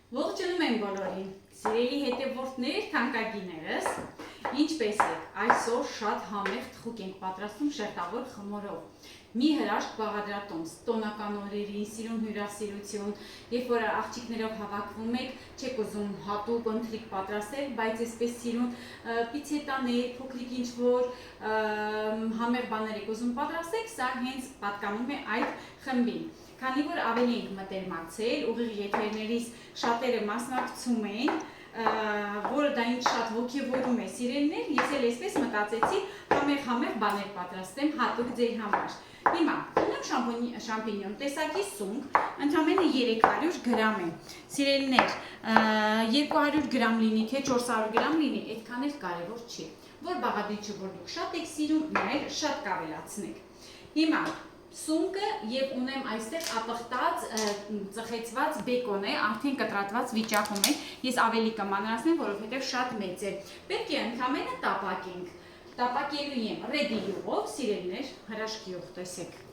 Ողջունում եմ բոլորին, սիրելի հետևորդներ, թանկագիներս, ինչպես եք, այսօր շատ համեղ թխուկ ենք պատրաստում շերտավոր խմորով, մի հրաշք բաղադրատոմս, տոնական օրերին, սիրուն հյուրասիրություն, երբ որ աղջիկներով հավաքվում եք, չեք ուզում հատուկ ընթրիք պատրաստել, բայց այսպես սիրուն պիցետաներ, փոքրիկ ինչ-որ համեղ բաներ եք ուզում պատրաստեք, սա հենց պատկանում է այդ խմբին։ Քանի որ ավելի ենք մտերմացել, ուղիղ եթերներից շատերը մասնակցում են, որը դա ինձ շատ ոգևորում է սիրելիներ, ես էլ այսպես մտածեցի համեղ բաներ պատրաստեմ հատուկ ձեր համար։ Հիմա ունեմ շամպինյոն տեսակի սունկ, ընդամենը 300 գրամ է։ Սիրելիներ, 200 գրամ լինի, թե 400 գրամ լինի, այդքան էլ կարևոր չի։ Որ բաղադրիչը որ դուք շատ եք սիրում, նայեք շատ կավելացնեք։ Հիմա սունկը եւ ունեմ այստեղ ապխտած ծխեցված բեկոն է, արդեն կտրատված վիճակում է։ Ես ավելի կմանրացնեմ, որովհետեւ շատ մեծ է։ Պետք է ընդամենը տապակենք։ Տապակելու եմ ռեդի յուղով, սիրելիներ, հրաշք յուղ տեսեք։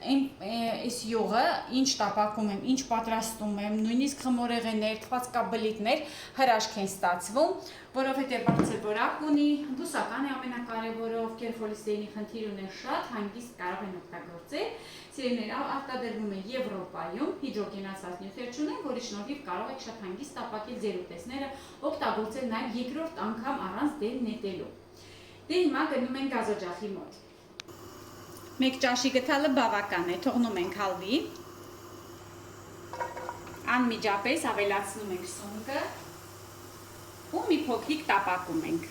Այս յուղը ինչ տապակում եմ, ինչ պատրաստում եմ, նույնիսկ խմորեղեներ, թվածկաբլիթներ հրաշք են ստացվում, որովհետև բարձր որակ ունի, բուսական է ամենակարևորը, ովքեր խոլեստերինի խնդիր ունեն շատ, հանգիստ կարող են օգտագործել։ Սիրելիներ, արտադրվում է Եվրոպայում, հիդրոգենացված նյութեր չունեն, որի շնորհիվ կարող եք շատ հանգիստ տապակել ձեր ուտեստները, օգտագործել նաև երկրորդ անգամ առանց դեն նետելու։ Դե հիմա գնում ենք գազօջախի մոտ։ Մեկ ճաշի գթալը բավական է, թողնում ենք հալվի, անմիջապես ավելացնում ենք սունկը ու մի փոքրիկ տապակում ենք։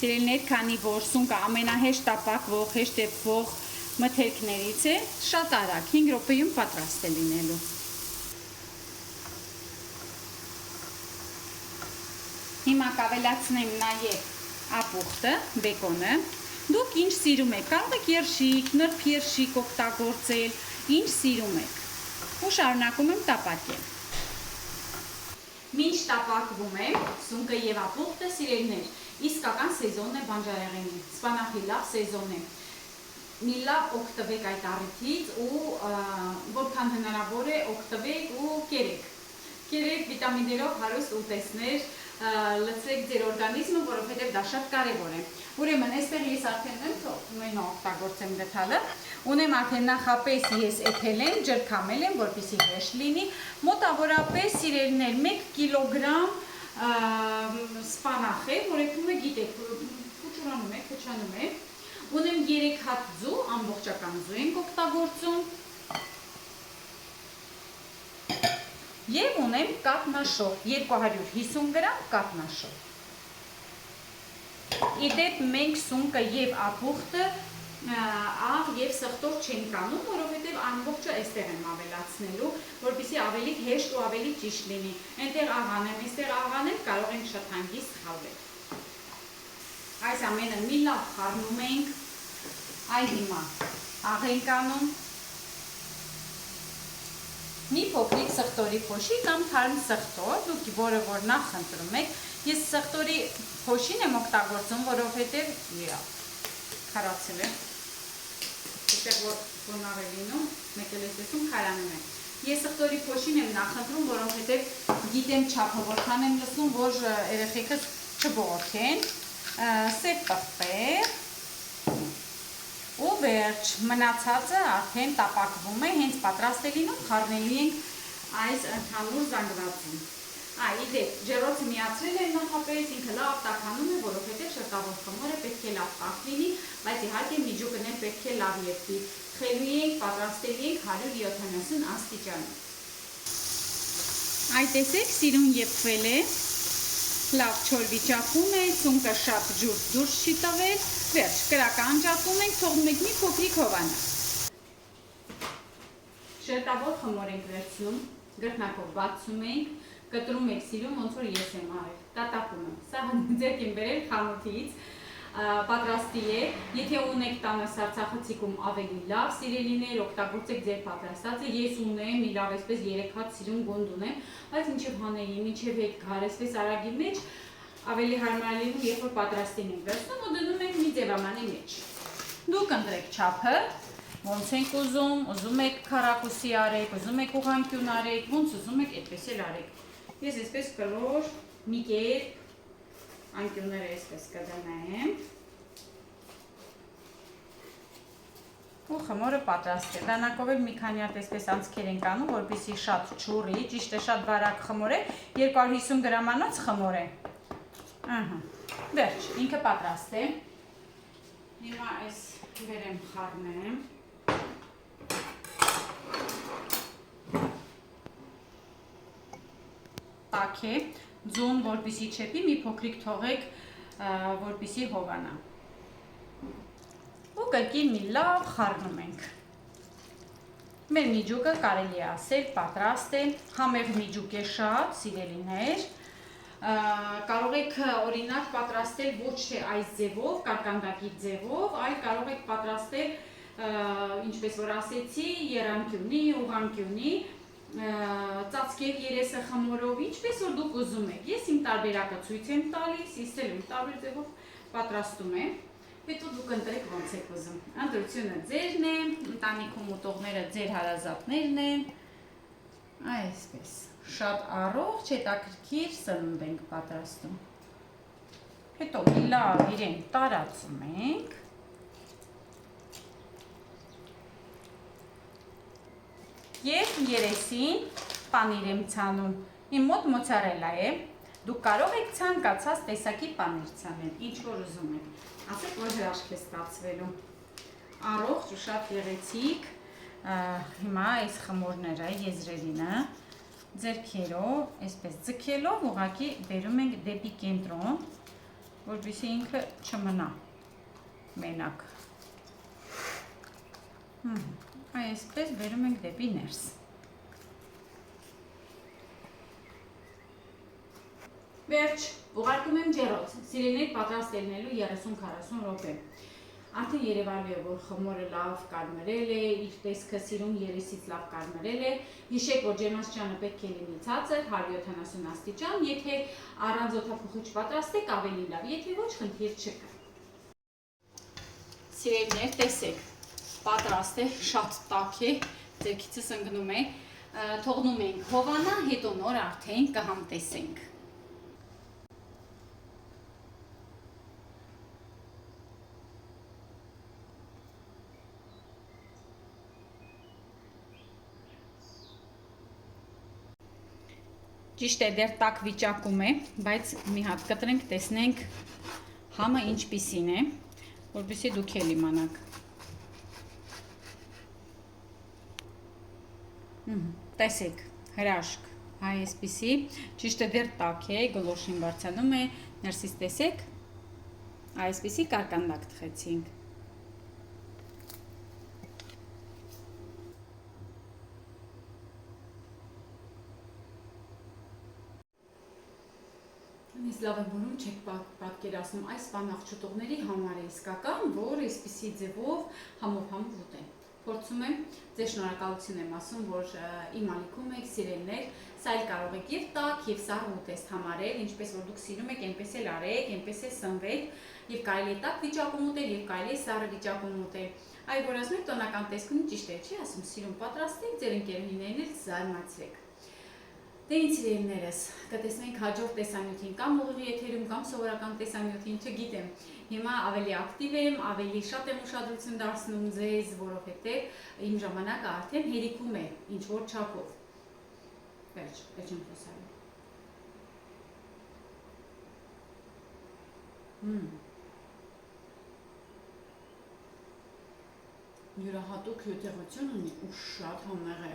Սիրելիներ, քանի որ սունկը ամենահեշտ տապակվող, հեշտ տեպվող մթերքներից է, շատ արագ, 5 րոպեում պատրաստ է լինելու։ Հիմա կավելացնեմ նաև ապուխտը, բեկոնը։ Դուք ինչ սիրում եք, կարող եք երշիկ, նրբ երշիկ օգտագործել, ինչ սիրում եք։ Ու շարունակում եմ տապակել։ Մինչ տապակվում եմ, սունկը եւ ապուխտը, սիրելիներ, իսկական սեզոնն է բանջարեղենի, սպանախի լավ սեզոն է։ Մի լավ օգտվեք այդ առիթից ու որքան հնարավոր է օգտվեք ու կերեք։ Կերեք վիտամիններով հարուստ ուտեստներ, լցրեք ձեր օրգանիզմը, որովհետև դա շատ կարևոր է։ Ուրեմն, այստեղ ես արդեն ունեմ օգտագործեմ գթալը, ունեմ արդեն նախապես ես էթել եմ, ջրքամել եմ, որպեսզի հեշտ լինի, մոտավորապես սիրելիներ 1 կիլոգրամ սպանախ է, որ եկում է գիտեք, փուչուրանում է, փչանում է, ունեմ 3 հատ ձու, ամբողջական ձու ենք օգտագործում, և ունեմ կաթնաշող, 250 գրամ կաթնաշող։ Իդեպ մենք սունկը և ապուխտը աղ և սխտոր չենք անում, որովհետև ամբողջը այստեղ եմ ավելացնելու, որպեսզի ավելի հեշտ ու ավելի ճիշտ լինի։ Այնտեղ աղ անեմ, այստեղ աղ անեմ, կարող ենք շատ հանգիստ խալվել։ Այս ամենը մի լավ խառնում ենք, այ հիմա աղ ենք անում, մի փոքրիկ սխտորի փոշի կամ թարմ սխտոր, դուք որը որ նախ խնդրում եք, ես սխտորի փոշին եմ օգտագործում, որովհետև քարացել է, այդտեղ որ բոնավ է լինում, մեկ էլ տեսում քարանում է։ Ես սխտորի փոշին եմ նախ խնդրում, որովհետև գիտեմ չափը, որքան եմ լսում, որ երեխեքս չբողոքեն, սև պղպեղ ու վերջ, մնացածը արդեն տապակվում է, հենց պատրաստ է լինում, խառնելու ենք այս ընդհանուր զանգվածին։ Իդեպ, ջեռոցը միացրել եմ նախապես, ինքը լավ տաքանում է, որովհետև շերտավոր խմորը պետք է լավ տաք լինի, բայց իհարկե միջուկն է պետք է լավ եփվի։ Խելուի ենք, պատրաստելի ենք 170 աստիճանում։ Այ տեսեք, սիրուն եփվել է, լավ չոր վիճակում է, սունկը շատ ջուրջ դուրս չի տվել, վերջ, կրակը անջատում ենք, թողնում ենք մի փոքրիկ հովանա։ Շերտավոր խմոր ենք վերցնում, գրկնակով բացում ենք, կտրում եք սիրում, ոնց որ ես եմ արել, տատապում եմ, սա ձեռք եմ բերել խանութից, պատրաստի է, եթե ունեք տանը սարցախցիկում ավելի լավ, սիրելիներ, օգտագործեք ձեր պատրաստածը, ես ունեմ, մի լավ այսպես 3 հատ սիրուն գունդ ունեմ, բայց մինչև հանեի, մինչև հետ գար, այսպես արագի մեջ, ավելի հարմար լինում, երբ որ պատրաստին ենք վերցնում ու դնում ենք մի ձևամանի մեջ։ Դուք ընտրեք չափը, ոնց ենք ուզում եք քառակուսի արեք, ուզում եք ուղղանկյուն արեք, ոնց ուզում եք այդպես էլ արեք։ Ես այսպես կլոր մի կերպ անկյունները այսպես կդնեմ։ Ու խմորը պատրաստ է։ Դանակով էլ մի քանի հատ այսպես անցքեր ենք անում, որպեսզի շատ չուռի, ճիշտ է, շատ բարակ խմոր է, 250 գրամանոց խմոր է։ Ահա։ Վերջ, ինքը պատրաստ է։ Հիմա այս վերեմ խառնեմ։ Տաք է, ձուն, որպեսզի չեպի, մի փոքրիկ թողեք, որպեսզի հովանա։ Ու կրկին մի լավ խառնում ենք։ Մեր միջուկը կարելի է ասել պատրաստ է, համեղ միջուկ է շատ, սիրելիներ։ Կարող եք օրինակ պատրաստել ոչ թե այս ձևով, կարկանդակի ձևով, այլ կարող եք պատրաստել, ինչպես որ ասեցի, եռանկյունի, ուղղանկյունի, ծածկել երեսը խմորով, ինչպես որ դուք ուզում եք։ Ես իմ տարբերակը ցույց եմ տալիս, ես էլ իմ տարբեր ձևով պատրաստում եմ։ Հետո դուք ընտրեք ոնց եք ուզում։ Ընտրությունը ձերն է, ընտանիքում ուտողները ձեր հարազատներն են։ Այսպես, շատ առողջ, հետաքրքիր սնունդ ենք պատրաստում։ Հետո մի լավ իրեն տարածում ենք։ Եվ երեսին պանիր եմ ցանում։ Իմ մոտ մոցարելա է։ Դուք կարող եք ցանկացած տեսակի պանիր ցանել, ինչ որ ուզում եք։ Ասեք, որ հրաշք է ստացվելու։ Առողջ ու շատ գեղեցիկ։ Հիմա այս խմորները, եզրերինը ձեռքերով, այսպես ձգելով, ուղղակի բերում ենք դեպի կենտրոն, որպեսզի ինքը չմնա մենակ։ Այսպես բերում ենք դեպի ներս։ Վերջ, ուղարկում եմ ջեռոց, սիրելիներ պատրաստ ելնելու 30-40 րոպե։ Արդեն երևալու է, որ խմորը լավ կարմրել է, իր տեսքը սիրուն երեսից լավ կարմրել է։ Հիշեք, որ ջերմաստիճանը պետք է լինի ցածր, 170 աստիճան, եթե առանց օդափոխիչ պատրաստեք, ավելի լավ, եթե ոչ, խնդիր չկա։ Սիրելիներ, տեսեք, պատրաստ է, շատ տաք է, ձեռքիցս ընկնում է, թողնում ենք հովանա, հետո նոր արդեն կհամտեսենք։ Ճիշտ է, դեռ տաք վիճակում է, բայց մի հատ կտրենք, տեսնենք համը ինչպիսին է, որպեսզի դուք էլ իմանաք։ Տեսեք, հրաշք, հայ այսպիսի, ճիշտ է, դեռ տաք է, գոլորշին բարձանում է, ներսից տեսեք, այսպիսի կարկանդակ թխեցինք։ Ես լավ եմ որում չեք պատկերացնում, այս բան աղջուտողների համար է իսկական, որ այսպիսի ձևով համով ուտեն։ Փորձում եմ, ձեզ շնորհակալություն եմ ասում, որ իմ ալիքում եք, սիրելիներ, սա էլ կարող եք եւ տաք, եւ սառը ուտեստ համարել, ինչպես որ դուք սիրում եք, այնպես էլ արեք, այնպես էլ սնվեք, եւ կարելի է տաք վիճակում ուտել, եւ կարելի է սառը վիճակում ուտել։ Այ որ ասում եք տոնական տեսքունի ճիշտ է, չի ասում, սիրուն պատրաստեք, ձեր ընկերուհիներին էլ զարմացրեք։ Դե ինձ սիրելիներս, կտեսնենք հաջորդ տեսանյութին կամ ուղիղ եթերում կամ սովորական տեսանյութին, չգիտեմ։ Հիմա ավելի ակտիվ եմ, ավելի շատ եմ ուշադրություն դարձնում ձեզ, որովհետև իմ ժամանակը արդեն հերիքում է, ինչ որ չափով։ Վերջ եմ խոսալու։ Յուրահատուկ հյութեղություն ունի ու շատ համեղ է։